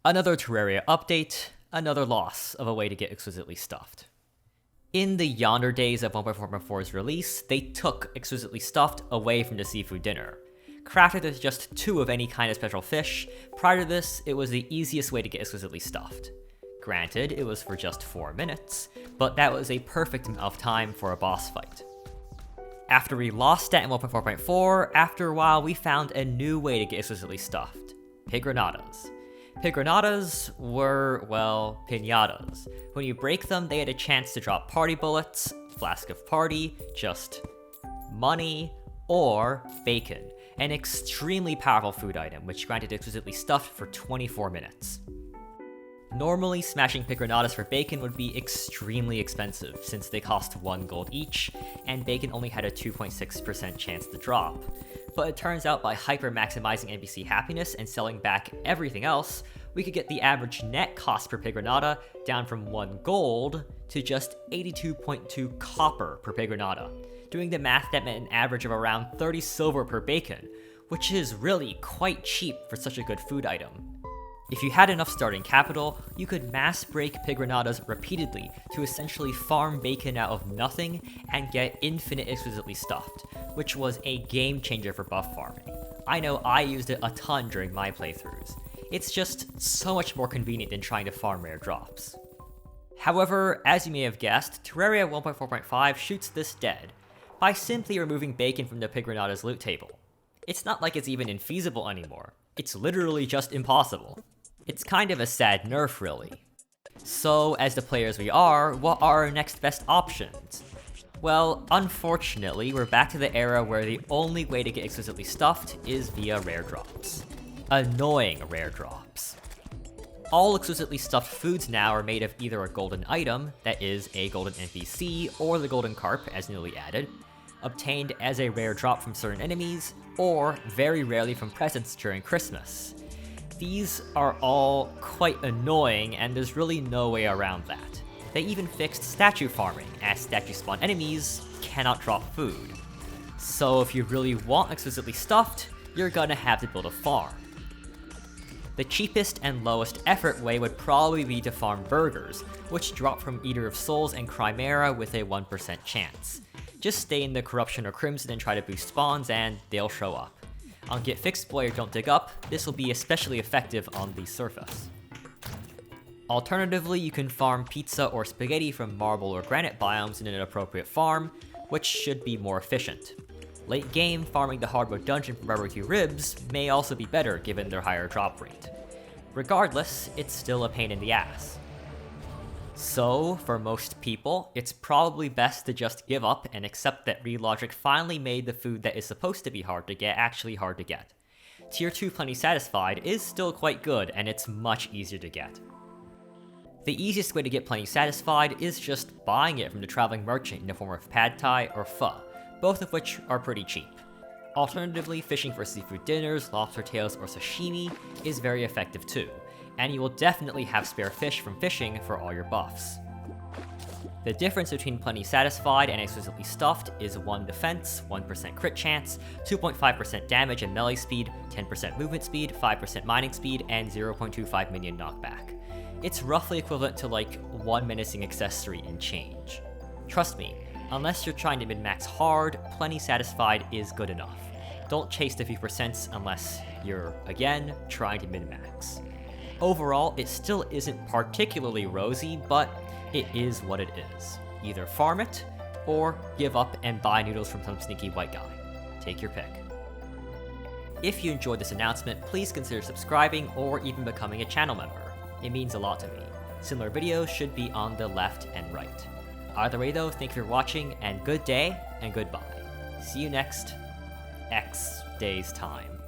Another Terraria update, another loss of a way to get exquisitely stuffed. In the yonder days of 1.4.4's release, they took exquisitely stuffed away from the seafood dinner. Crafted with just 2 of any kind of special fish, prior to this, it was the easiest way to get exquisitely stuffed. Granted, it was for just 4 minutes, but that was a perfect amount of time for a boss fight. After we lost that in 1.4.4, after a while we found a new way to get exquisitely stuffed: Pigronatas. Pigronatas were, well, piñatas. When you break them, they had a chance to drop party bullets, flask of party, just money, or bacon, an extremely powerful food item which granted exquisitely stuffed for 24 minutes. Normally, smashing Pigronatas for bacon would be extremely expensive since they cost 1 gold each, and bacon only had a 2.6% chance to drop. But it turns out by hyper-maximizing NPC happiness and selling back everything else, we could get the average net cost per Pigronata down from 1 gold to just 82.2 copper per Pigronata. Doing the math, that meant an average of around 30 silver per bacon, which is really quite cheap for such a good food item. If you had enough starting capital, you could mass break Pigronatas repeatedly to essentially farm bacon out of nothing and get infinite exquisitely stuffed, which was a game changer for buff farming. I know I used it a ton during my playthroughs. It's just so much more convenient than trying to farm rare drops. However, as you may have guessed, Terraria 1.4.5 shoots this dead by simply removing bacon from the Pigronata's loot table. It's not like it's even infeasible anymore. It's literally just impossible. It's kind of a sad nerf, really. So, as the players we are, what are our next best options? Well, unfortunately, we're back to the era where the only way to get exquisitely stuffed is via rare drops. Annoying rare drops. All exquisitely stuffed foods now are made of either a golden item, that is, a golden NPC, or the golden carp, as newly added, obtained as a rare drop from certain enemies, or very rarely from presents during Christmas. These are all quite annoying, and there's really no way around that. They even fixed statue farming, as statue spawn enemies cannot drop food. So if you really want exquisitely stuffed, you're gonna have to build a farm. The cheapest and lowest effort way would probably be to farm burgers, which drop from Eater of Souls and Chimera with a 1% chance. Just stay in the Corruption or Crimson and try to boost spawns and they'll show up. On Get Fixed Boy or Don't Dig Up, this will be especially effective on the surface. Alternatively, you can farm pizza or spaghetti from marble or granite biomes in an appropriate farm, which should be more efficient. Late game, farming the hardwood dungeon from barbecue ribs may also be better given their higher drop rate. Regardless, it's still a pain in the ass. So, for most people, it's probably best to just give up and accept that Relogic finally made the food that is supposed to be hard to get actually hard to get. Tier 2 Plenty Satisfied is still quite good, and it's much easier to get. The easiest way to get Plenty Satisfied is just buying it from the traveling merchant in the form of pad thai or pho, both of which are pretty cheap. Alternatively, fishing for seafood dinners, lobster tails, or sashimi is very effective too, and you will definitely have spare fish from fishing for all your buffs. The difference between Plenty Satisfied and Exquisitely Stuffed is 1 defense, 1% crit chance, 2.5% damage and melee speed, 10% movement speed, 5% mining speed, and 0.25 minion knockback. It's roughly equivalent to like 1 menacing accessory and change. Trust me, unless you're trying to min-max hard, Plenty Satisfied is good enough. Don't chase the few percents unless you're, again, trying to min-max. Overall, it still isn't particularly rosy, but it is what it is. Either farm it, or give up and buy noodles from some sneaky white guy. Take your pick. If you enjoyed this announcement, please consider subscribing or even becoming a channel member. It means a lot to me. Similar videos should be on the left and right. Either way though, thank you for watching, and good day, and goodbye. See you next X days time.